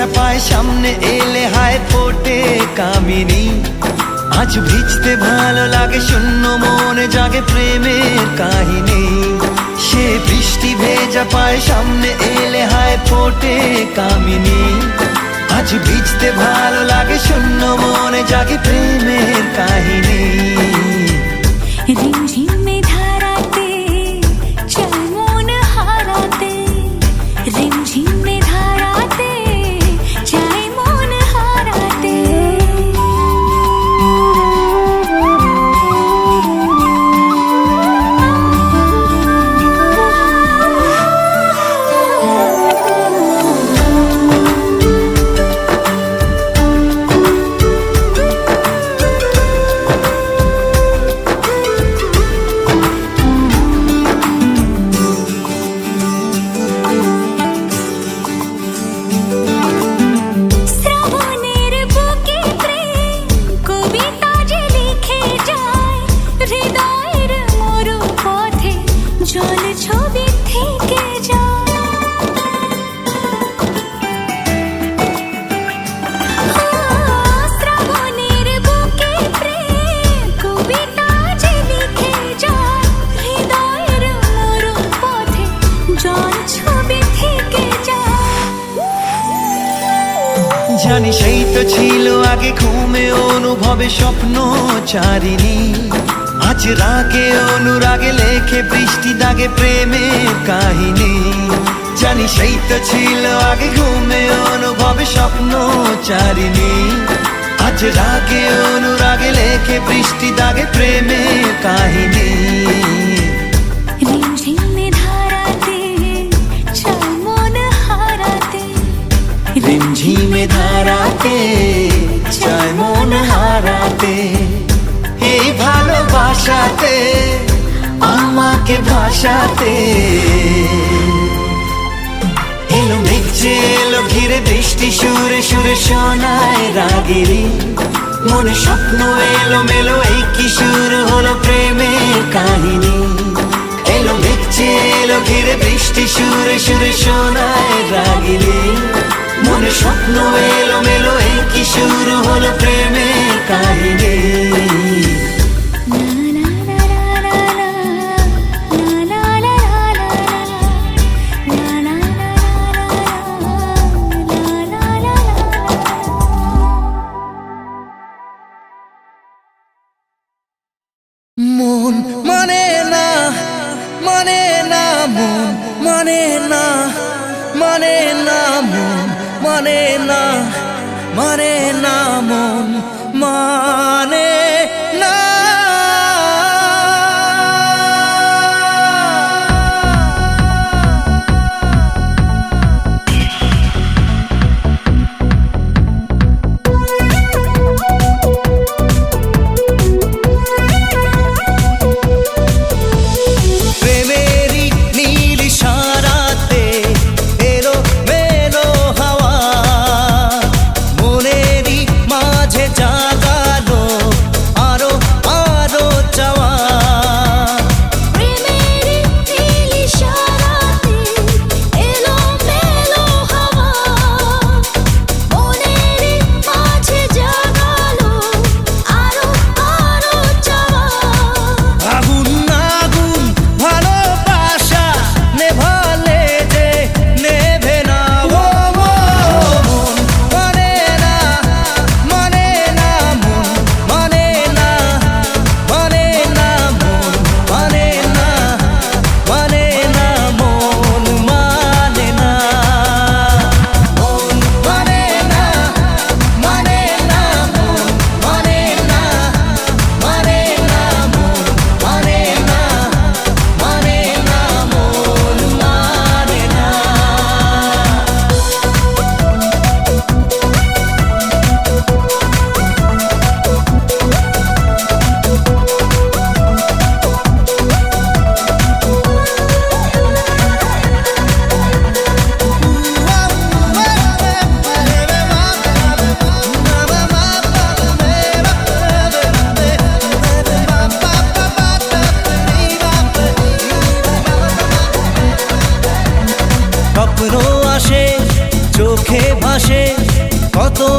ভেজা পায় সামনে এলে হায় ফোটে কামিনী। আজ ভিজতে ভালো লাগে শূন্য মনে জাগে প্রেমের কাহিনী। সে বৃষ্টি ভেজা পায় সামনে এলে হায় ফোটে কামিনী। আজ ভিজতে ভালো লাগে শূন্য মনে জাগে প্রেমের কাহিনী। রিমঝিমে ধারাতে চল মন হারাতে, রিমঝিমে ধারাতে চাই মন হারাতে। জানি সেই তো ছিল আগে ঘুমে অনুভবে স্বপ্ন চারিণী। আজ রাগে অনুরাগে লেখে বৃষ্টি দাগে প্রেমের কাহিনী। জানি সেই তো ছিল আগে ঘুমে অনুভবে স্বপ্ন চারিণী। আজ রাগে অনুরাগে লেখে বৃষ্টি দাগে প্রেমের কাহিনী। রিমঝিমে ধারাতে চল মন হারাতে, রিমঝিমে ধারাতে চায় মন হারাতে। এই ভালোবাসাতে আমাকে ভাসাতে। এলো মেঘ যে এলো ঘিরে বৃষ্টি সুরে সুরে শোনায় রাগিনী। মনে স্বপ্ন এলো মেলো এই কি শুরু হলো প্রেমের কাহিনী। এলো মেঘ যে এলো ঘিরে বৃষ্টি সুরে সুরে শোনায় রাগিনী। মনে স্বপ্ন এলো মেলো এই কি শুরু হলো প্রেমের কাহিনী। মন মানে না মানে না মন মানে না মানে না মন মানে না মানে না মন মানে না। প্রেমেরই নীল ইশারাতে এলো মেলো হাওয়া। মনেরই মাঝে জাগালো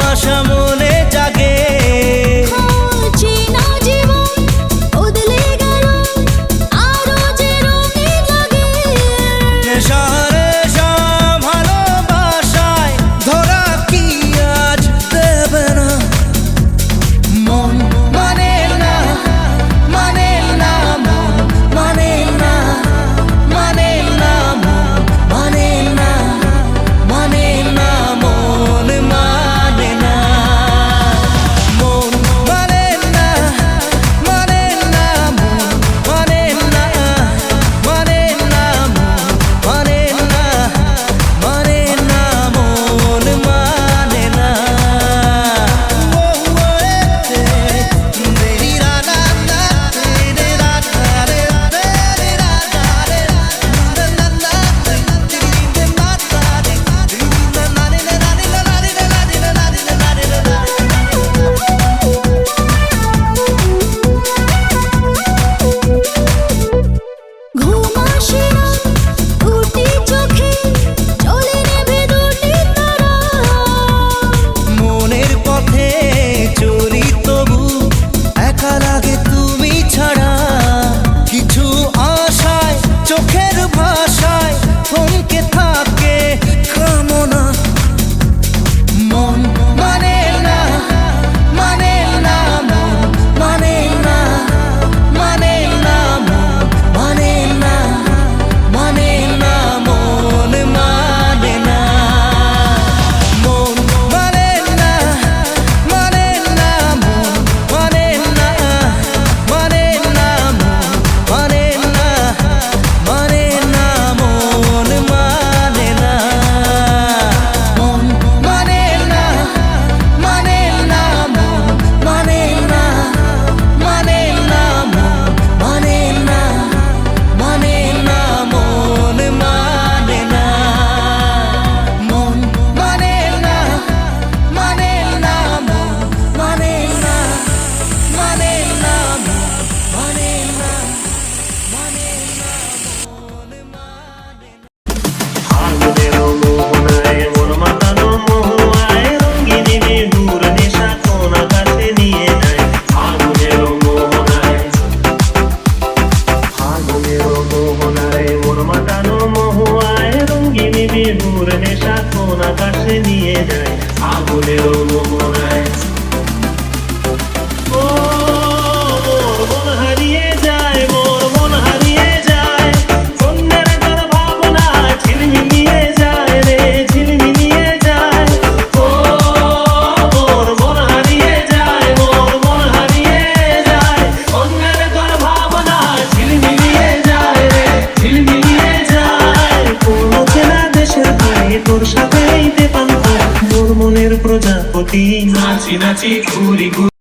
আশা মনে জাগে। চেনা জীবন বদলে গেল, আরো যে রঙিন লাগে। নেশা রেশা ভালোবাসায় ধরা কি আজ দেবে না? মন মানে না, মানে না, মন মানে না, মানে না, মন মানে না, মানে না, মন মানে না, মন মানে না, মানে না, মন মানে না, মানে না, মন মানে না, মানে না, মন মানে না। ও মেরি রানা না তেরে রানা রে তেরে রানা রে না না না তেরে মাতা রে না না রে না রে না রে না রে না রে না রে না। ঘুম আসে না দুটি চোখে, চলে নেভে দুটি তারা। মনের পথে চলি তবু একা লাগে তুমি ছাড়া। কিছু আশায় চোখের ভাষায় থমকে থাকে কামনা। মন মানে না, মানে না, মন মানে না, মানে না, মন মানে না, মানে না, মন মানে না, মন মানে না, মানে না, মন মানে না, মানে না, মন মানে না, মানে না, মন মানে না, মন মানে না, মানে না, মন মানে না, মানে না, মন মানে না, মানে না, মন মানে না, মন মানে না, মানে না, মন মানে না, মানে না, মন মানে না, মানে না, মন মানে না। আগুনের মোহনায় মন মাতানো মহুয়ায় রঙিনী বিহুর নেশা কোন আকাশে নিয়ে যায়। আগুনের মোহনায়, আগুনের মোহনায় মন মাতানো মহুয়ায় রঙিনী বিহুর নেশা কোন আকাশে নিয়ে যায়। আগুনের মোহনায় ও মোর মন হারিয়ে যায়, মোর মন হারিয়ে যায়। অন্যের ঘর ভাবনা ঝিলমিলিয়ে যায় রে, ঝিলমিলিয়ে যায়। ও মোর মন হারিয়ে যায়, মোর মন হারিয়ে যায়। অন্যের ঘর ভাবনা ঝিলমিলিয়ে যায় রে, ঝিলমিলিয়ে যায়। কোন চেনা দেশের বাড়ি তোর সাথে পান্তা মোর মনের প্রজাপতি নাচি নাচি ঘুরি ঘুরি।